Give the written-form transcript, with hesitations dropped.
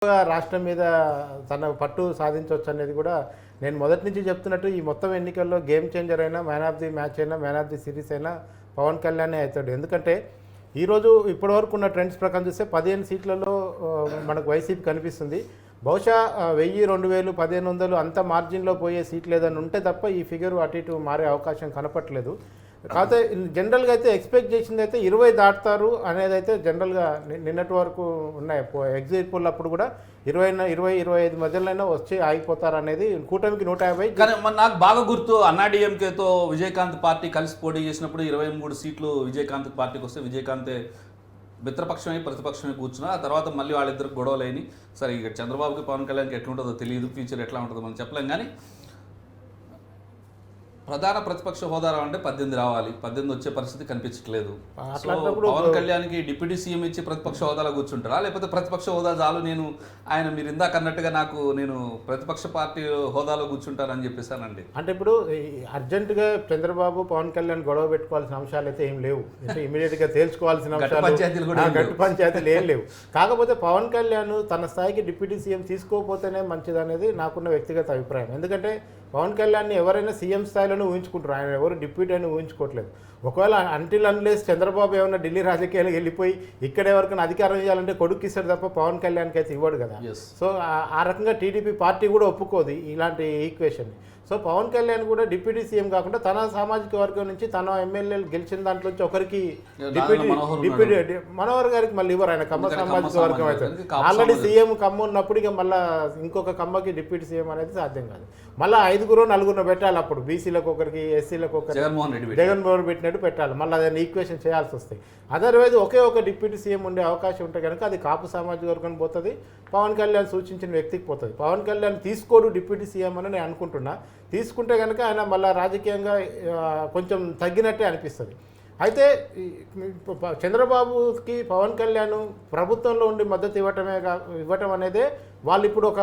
రాష్ట్రం మీద తన పట్టు సాధించవచ్చు అనేది కూడా నేను మొదటి నుంచి చెప్తున్నట్టు ఈ మొత్తం ఎన్నికల్లో గేమ్ చేంజర్ అయినా మ్యాన్ ఆఫ్ ది మ్యాచ్ అయినా మ్యాన్ ఆఫ్ ది సిరీస్ అయినా పవన్ కళ్యాణ్ అవుతాడు. ఎందుకంటే ఈరోజు ఇప్పటివరకు ఉన్న ట్రెండ్స్ ప్రకారం చూస్తే 15 సీట్లలో మనకు వైసీపీ కనిపిస్తుంది. బహుశా 1000, 2000, 1500 అంత మార్జిన్లో పోయే సీట్లు ఏదైనా ఉంటే తప్ప ఈ ఫిగర్ అటు ఇటు మారే అవకాశం కనపట్లేదు. కాకపోతే జనరల్గా అయితే ఎక్స్పెక్ట్ చేసింది అయితే 20 దాటుతారు అనేది అయితే జనరల్గా నిన్నటి వరకు ఉన్నాయి. ఎగ్జిట్ పోల్ అప్పుడు కూడా 20-25 మధ్యలోనైనా వచ్చి ఆగిపోతారు అనేది కూటమికి 150. కానీ నాకు బాగా గుర్తు అన్నాడీఎంకేతో విజయకాంత్ పార్టీ కలిసి పోటీ చేసినప్పుడు 23 సీట్లు విజయకాంత్ పార్టీకి వస్తే విజయకాంత్ మిత్రపక్షమే ప్రతిపక్షమే కూర్చున్నా. ఆ తర్వాత మళ్ళీ వాళ్ళిద్దరికి గొడవలైన. సరే ఇక చంద్రబాబుకి పవన్ కళ్యాణ్కి ఎట్లుంటుందో తెలియదు, ఫ్యూచర్ ఎట్లా ఉంటుందో మనం చెప్పలేం. కానీ ప్రధాన ప్రతిపక్ష హోదా అంటే 18 రావాలి, 18 వచ్చే పరిస్థితి కనిపించట్లేదు. పవన్ కళ్యాణ్కి డిప్యూటీ సీఎం ఇచ్చి ప్రతిపక్ష హోదాలో కూర్చుంటారా, లేకపోతే ప్రతిపక్ష హోదా చాలు మీరు ఇందాక అన్నట్టుగా నేను ప్రతిపక్ష పార్టీ హోదాలో కూర్చుంటానని చెప్పేసానండి. అంటే ఇప్పుడు అర్జెంటుగా చంద్రబాబు పవన్ కళ్యాణ్ గొడవ పెట్టుకోవాల్సిన అంశాలు అయితే ఏం లేవు. అంటే ఇమీడియట్గా తేల్చుకోవాల్సిన అంశాలు గట్టు పంచాయతీలు ఏం లేవు. కాకపోతే పవన్ కళ్యాణ్ తన స్థాయికి డిప్యూటీ సీఎం తీసుకోకపోతేనే మంచిదనేది నాకున్న వ్యక్తిగత అభిప్రాయం. ఎందుకంటే పవన్ కళ్యాణ్ని ఎవరైనా సీఎం స్థాయిలోనే ఊహించుకుంటారు, ఆయన ఎవరు డిప్యూటీ అని ఊహించుకోవట్లేదు. ఒకవేళ అంటిల్ అన్లెస్ చంద్రబాబు ఏమైనా ఢిల్లీ రాజకీయాలకు వెళ్ళిపోయి ఇక్కడ ఎవరికైనా అధికారం ఇవ్వాలంటే కొడుకు ఇస్తాడు తప్ప పవన్ కళ్యాణ్కి అయితే ఇవ్వడు కదా. సో ఆ రకంగా టీడీపీ పార్టీ కూడా ఒప్పుకోదు ఇలాంటి ఈక్వేషన్. సో పవన్ కళ్యాణ్ కూడా డిప్యూటీ సీఎం కాకుండా తన సామాజిక వర్గం నుంచి తన ఎమ్మెల్యేలు గెలిచిన దాంట్లో నుంచి ఒకరికి డిప్యూటీ మనోహర్ గారికి మళ్ళీ ఇవ్వరు, ఆయన కమ్మ సామాజిక వర్గం అయితే. ఆల్రెడీ సీఎం కమ్మ ఉన్నప్పుడు ఇక మళ్ళీ ఇంకొక కమ్మకి డిప్యూటీ సీఎం అనేది సాధ్యం కాదు. మళ్ళీ 5-4 పెట్టాలి. అప్పుడు బీసీలకు ఒకరికి, ఎస్సీలకు ఒకరికి జగన్మోహన్ పెట్టినట్టు పెట్టాలి. మళ్ళీ అదే ఈక్వేషన్ చేయాల్సి వస్తాయి. అదర్వైజ్ ఒకే ఒక డిప్యూటీ సీఎం ఉండే అవకాశం ఉంటే కనుక అది కాపు సామాజిక వర్గం పోతుంది, పవన్ కళ్యాణ్ సూచించిన వ్యక్తికి పోతుంది. పవన్ కళ్యాణ్ తీసుకోడు డిప్యూటీ సీఎం అని నేను అనుకుంటున్నా. తీసుకుంటే కనుక ఆయన మళ్ళీ రాజకీయంగా కొంచెం తగ్గినట్టే అనిపిస్తుంది. అయితే చంద్రబాబుకి పవన్ కళ్యాణ్ ప్రభుత్వంలో ఉండి మద్దతు ఇవ్వటం అనేదే వాళ్ళు ఇప్పుడు ఒక